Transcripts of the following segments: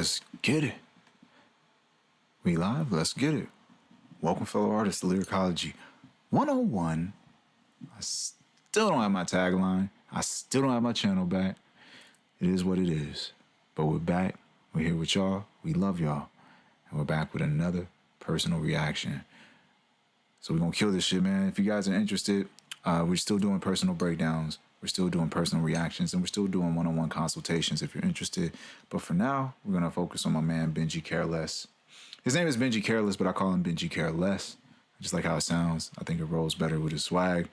Let's get it. We live? Let's get it. Welcome, fellow artists, to Lyricology 101. I still don't have my tagline. I still don't have my channel back. It is what it is. But we're back. We're here with y'all. We love y'all. And we're back with another personal reaction. So we're going to kill this shit, man. If you guys are interested, we're still doing personal breakdowns. We're still doing personal reactions, and we're still doing one-on-one consultations if you're interested. But for now, we're going to focus on my man, Benji Careless. His name is Benji Careless, but I call him Benji Careless. Just like how it sounds. I think it rolls better with his swag.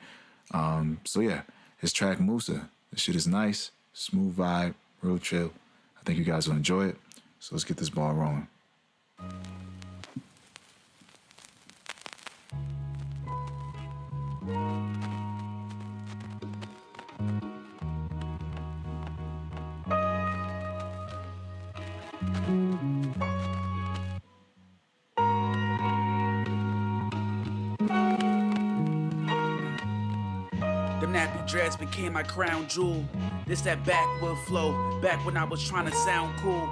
So yeah, his track Musa. This shit is nice, smooth vibe, real chill. I think you guys will enjoy it. So let's get this ball rolling. Them nappy dreads became my crown jewel. This that backwood flow, back when I was trying to sound cool.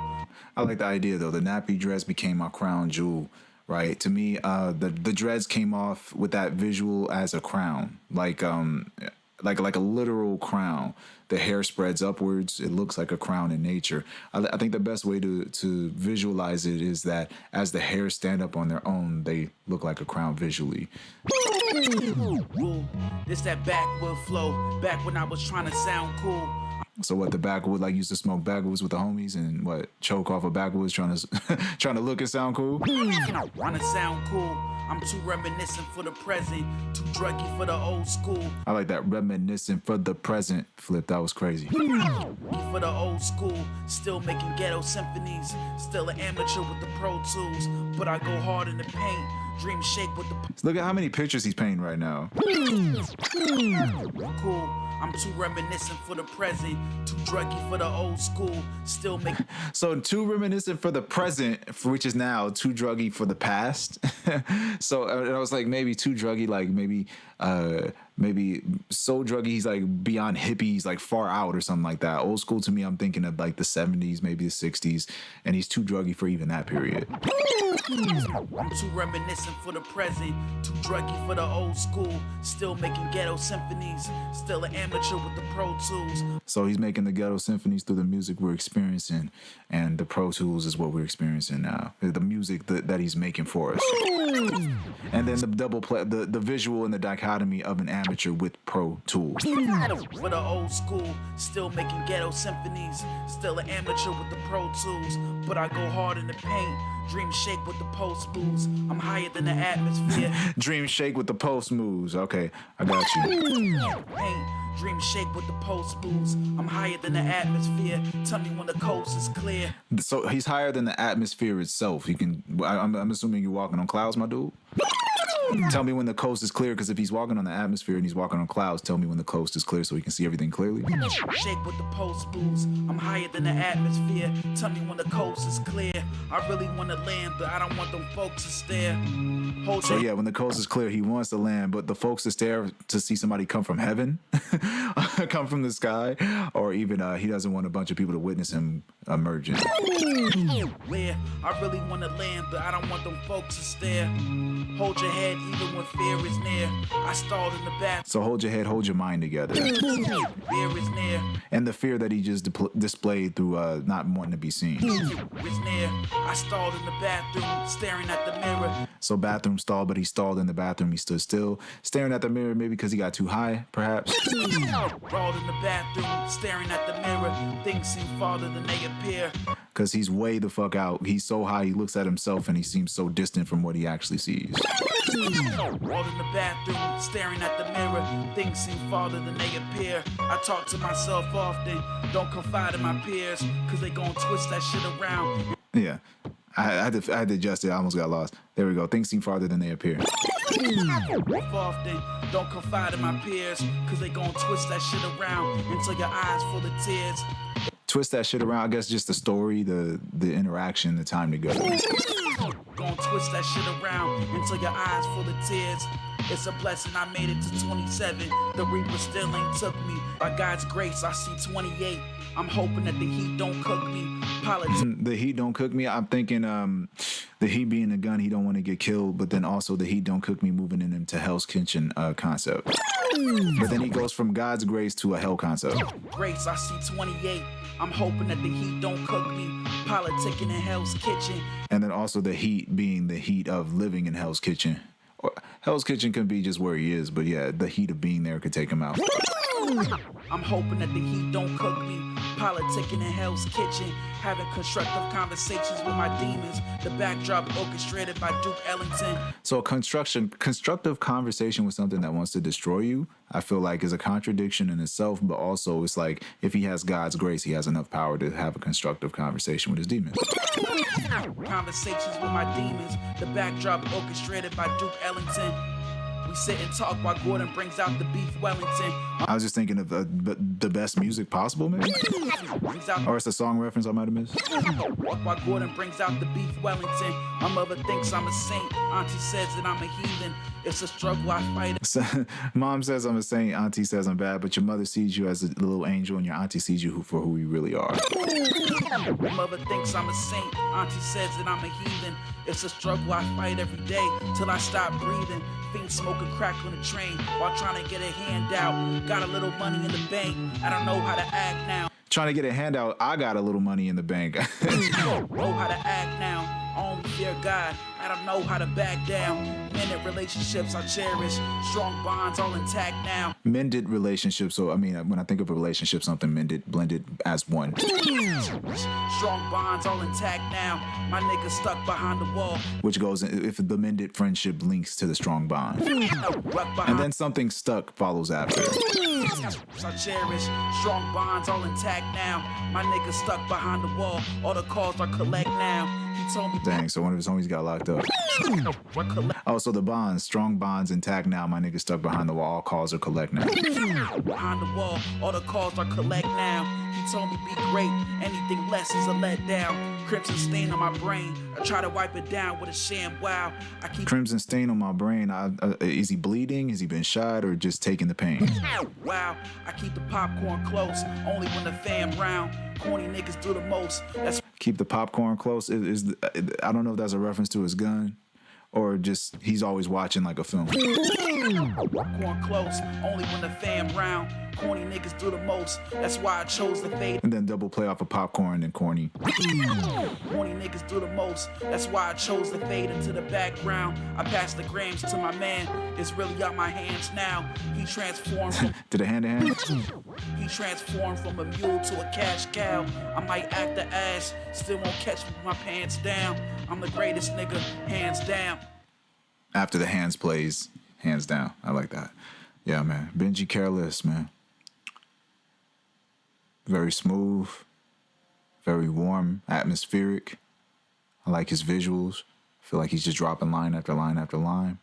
I like the idea though. The nappy dreads became my crown jewel, right? To me, the dreads came off with that visual as a crown, like a literal crown. The hair spreads upwards. It looks like a crown in nature. I think the best way to visualize it is that as the hairs stand up on their own, they look like a crown visually. This that backwood flow, back when I was trying to sound cool. So what, the backwood, like used to smoke backwoods with the homies and what, choke off a backwoods trying to look and sound cool? Wanna sound cool. I'm too reminiscent for the present, too druggy for the old school. I like that reminiscent for the present flip. That was crazy. For the old school, still making ghetto symphonies, still an amateur with the Pro Tools, but I go hard in the paint, dream shake with the Look at how many pictures he's painting right now. Cool. I'm too reminiscent for the present, too druggy for the old school, still making. So too reminiscent for the present, which is now too druggy for the past. So I was like, maybe too druggy, like maybe so druggy he's like beyond hippies, like far out or something like that. Old school to me, I'm thinking of like the 70s, maybe the 60s, and he's too druggy for even that period. I'm too reminiscent for the present, too druggy for the old school, still making ghetto symphonies, still an amateur with the Pro Tools. So he's making the ghetto symphonies through the music we're experiencing, and the Pro Tools is what we're experiencing now. The music that he's making for us. And then the double play, the visual and the dichotomy of an amateur with Pro Tools. For the old school, still making ghetto symphonies, still an amateur with the Pro Tools, but I go hard in the paint, dream shake with the post moves. I'm higher than the atmosphere. Dream shake with the post moves. Okay, I got you. Paint, dream shake with the post moves. I'm higher than the atmosphere. Tell me when the coast is clear. So he's higher than the atmosphere itself. You can. I'm assuming you're walking on clouds, my dude. Tell me when the coast is clear, because if he's walking on the atmosphere and he's walking on clouds, tell me when the coast is clear so he can see everything clearly. Shake with the post moves. I'm higher than the atmosphere. Tell me when the coast is clear. I really want to land, but I don't want them folks to stare. So yeah, when the coast is clear, he wants to land, but the folks to stare to see somebody come from heaven, come from the sky, or even he doesn't want a bunch of people to witness him emerging. Where I really want to land, but I don't want them folks to stare. Hold your head even when fear is near. I stalled in the bath. So hold your head, hold your mind together. Fear is near. And the fear that he just displayed through not wanting to be seen. Is near. I stalled in the bathroom, staring at the mirror. So bathroom stall, but he stalled in the bathroom. He stood still, staring at the mirror, maybe because he got too high, perhaps. Crawled in the bathroom, staring at the mirror. Things seem farther than they appear. Because he's way the fuck out. He's so high, he looks at himself and he seems so distant from what he actually sees. Crawled in the bathroom, staring at the mirror. Things seem farther than they appear. I talk to myself often, don't confide in my peers, because they gon' twist that shit around. Yeah. I had to adjust it. I almost got lost. There we go. Things seem farther than they appear. Often, don't confide in my peers, because they gon' twist that shit around until your eyes full of tears. Twist that shit around. I guess just the story, the interaction, the time together. Gon' twist that shit around until your eyes full of tears. It's a blessing I made it to 27. The Reaper still ain't took me. By God's grace, I see 28. I'm hoping that the heat don't cook me. Politicking. The heat don't cook me. I'm thinking the heat being a gun, he don't want to get killed, but then also the heat don't cook me moving in him to Hell's Kitchen concept. But then he goes from God's grace to a hell concept. Grace, I see 28. I'm hoping that the heat don't cook me. Politicking in Hell's Kitchen. And then also the heat being the heat of living in Hell's Kitchen. Or Hell's Kitchen can be just where he is, but yeah, the heat of being there could take him out. I'm hoping that the heat don't cook me. Politicking in Hell's Kitchen. Having constructive conversations with my demons. The backdrop orchestrated by Duke Ellington. So a constructive conversation with something that wants to destroy you, I feel like is a contradiction in itself, but also it's like if he has God's grace, he has enough power to have a constructive conversation with his demons. Conversations with my demons. The backdrop orchestrated by Duke Ellington. We sit and talk while Gordon brings out the beef Wellington. I was just thinking of the best music possible, maybe? Or it's a song reference I might have missed. While Gordon brings out the beef Wellington. My mother thinks I'm a saint. Auntie says that I'm a heathen. It's a struggle I fight. So, Mom says I'm a saint, Auntie says I'm bad, but your mother sees you as a little angel and your auntie sees you for who you really are. My mother thinks I'm a saint. Auntie says that I'm a heathen. It's a struggle I fight every day till I stop breathing. Fiends smoking crack on the train while trying to get a handout. Got a little money in the bank. I don't know how to act now. Trying to get a handout, I got a little money in the bank. Know how to act now. I only fear God. I don't know how to back down. Mended relationships I cherish. Strong bonds all intact now. Mended relationships. So, I mean, when I think of a relationship, something mended, blended as one. Strong bonds all intact now. My nigga stuck behind the wall. Which goes, if the mended friendship links to the strong bond. And then something stuck follows after. I cherish strong bonds all intact now. My nigga stuck behind the wall. All the calls are collect now. He told me. Dang, so one of his homies got locked up. Oh, so the bonds, strong bonds intact now. My nigga stuck behind the wall. All calls are collect now. Behind the wall, all the calls are collect now. He told me be great. Anything less is a letdown. Crimson stain on my brain. I try to wipe it down with a sham. Wow. I keep crimson stain on my brain. Is he bleeding? Has he been shot or just taking the pain? Wow. I keep the popcorn close. Only when the fam round. Corny niggas do the most. That's keep the popcorn close. I don't know if that's a reference to his gun or just he's always watching like a film. Popcorn close. Only when the fam round. Corny niggas do the most. That's why I chose the fade. And then double play off of popcorn and corny. Corny niggas do the most. That's why I chose to fade into the background. I passed the grams to my man. It's really out my hands now. He transformed from to the hand to hand. He transformed from a mule to a cash cow. I might act the ass, still won't catch me with my pants down. I'm the greatest nigga, hands down. After the hands plays, hands down. I like that. Yeah, man. Benji Careless, man. Very smooth, very warm, atmospheric. I like his visuals. I feel like he's just dropping line after line after line.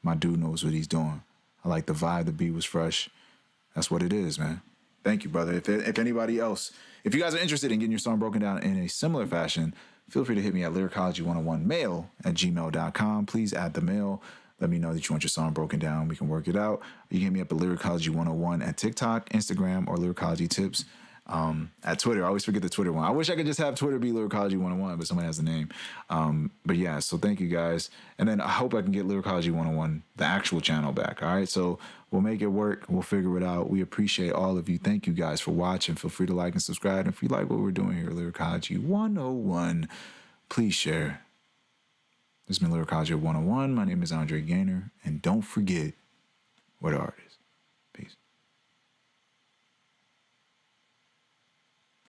My dude knows what he's doing. I like the vibe. The beat was fresh. That's what it is, man. Thank you, brother. If anybody else, if you guys are interested in getting your song broken down in a similar fashion, feel free to hit me at lyricology101mail@gmail.com. Please add the mail. Let me know that you want your song broken down. We can work it out. You can hit me up at lyricology101 at TikTok, Instagram, or lyricology tips at Twitter. I always forget the Twitter one. I wish I could just have Twitter be lyricology101, but someone has the name. But yeah, so thank you guys. And then I hope I can get lyricology101, the actual channel, back. All right, so we'll make it work. We'll figure it out. We appreciate all of you. Thank you guys for watching. Feel free to like and subscribe. And if you like what we're doing here, Lyricology101, please share. This has been Lyricology 101. My name is Andre Gaynor. And don't forget, we're the artists. Peace.